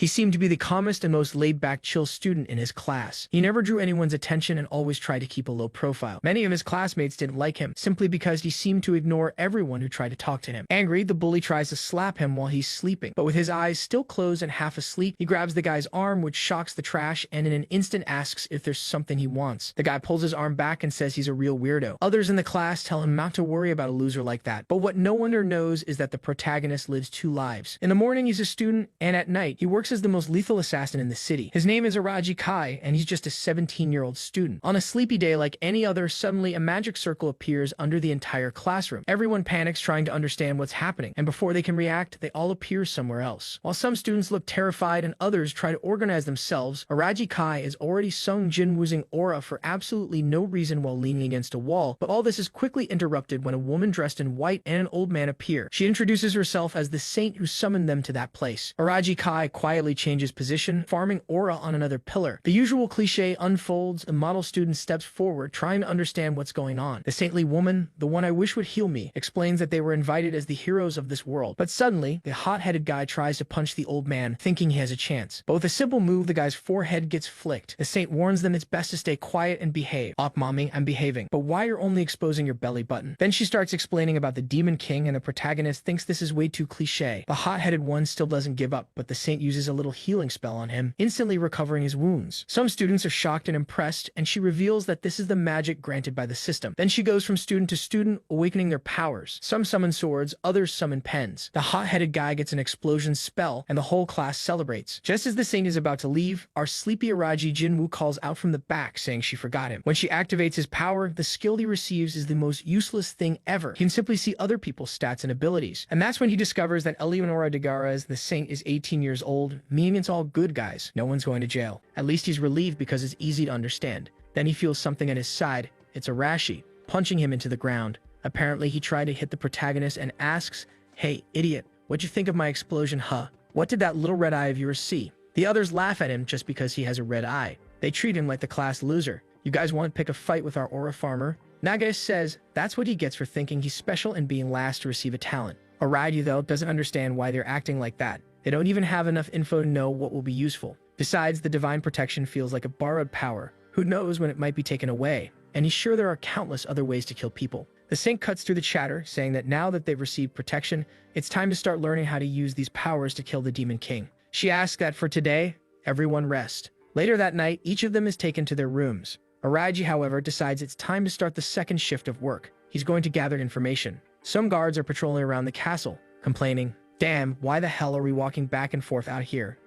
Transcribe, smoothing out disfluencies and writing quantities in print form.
He seemed to be the calmest and most laid-back, chill student in his class. He never drew anyone's attention and always tried to keep a low profile. Many of his classmates didn't like him, simply because he seemed to ignore everyone who tried to talk to him. Angry, the bully tries to slap him while he's sleeping, but with his eyes still closed and half asleep, he grabs the guy's arm, which shocks the trash, and in an instant asks if there's something he wants. The guy pulls his arm back and says he's a real weirdo. Others in the class tell him not to worry about a loser like that, but what no one knows is that the protagonist lives two lives. In the morning, he's a student, and at night, he works as the most lethal assassin in the city. His name is Araji Kai, and he's just a 17-year-old student. On a sleepy day like any other, suddenly a magic circle appears under the entire classroom. Everyone panics trying to understand what's happening, and before they can react, they all appear somewhere else. While some students look terrified and others try to organize themselves, Araji Kai has already sung Jinwoo's aura for absolutely no reason while leaning against a wall, but all this is quickly interrupted when a woman dressed in white and an old man appear. She introduces herself as the saint who summoned them to that place. Araji Kai quietly changes position, farming aura on another pillar. The usual cliche unfolds. The model student steps forward, trying to understand what's going on. The saintly woman, the one I wish would heal me, explains that they were invited as the heroes of this world. But suddenly, the hot-headed guy tries to punch the old man, thinking he has a chance. But with a simple move, the guy's forehead gets flicked. The saint warns them it's best to stay quiet and behave. "Ok, mommy, I'm behaving. But why you're only exposing your belly button?" Then she starts explaining about the Demon King, and the protagonist thinks this is way too cliche. The hot-headed one still doesn't give up, but the saint uses a little healing spell on him, instantly recovering his wounds. Some students are shocked and impressed, and she reveals that this is the magic granted by the system. Then she goes from student to student, awakening their powers. Some summon swords, others summon pens. The hot-headed guy gets an explosion spell, and the whole class celebrates. Just as the saint is about to leave, our sleepy Araji Jinwoo calls out from the back, saying she forgot him. When she activates his power, the skill he receives is the most useless thing ever. He can simply see other people's stats and abilities. And that's when he discovers that Eleonora Degara's the saint is 18 years old, meaning it's all good guys. No one's going to jail. At least he's relieved because it's easy to understand. Then he feels something at his side. It's Arashi, punching him into the ground. Apparently, he tried to hit the protagonist and asks, "Hey, idiot, what'd you think of my explosion, huh? What did that little red eye of yours see?" The others laugh at him just because he has a red eye. They treat him like the class loser. "You guys want to pick a fight with our aura farmer?" Nagash says that's what he gets for thinking he's special and being last to receive a talent. Araji, though, doesn't understand why they're acting like that. They don't even have enough info to know what will be useful. Besides, the divine protection feels like a borrowed power. Who knows when it might be taken away? And he's sure there are countless other ways to kill people. The saint cuts through the chatter, saying that now that they've received protection, it's time to start learning how to use these powers to kill the Demon King. She asks that for today, everyone rest. Later that night, each of them is taken to their rooms. Araji, however, decides it's time to start the second shift of work. He's going to gather information. Some guards are patrolling around the castle, complaining, "Damn, why the hell are we walking back and forth out here?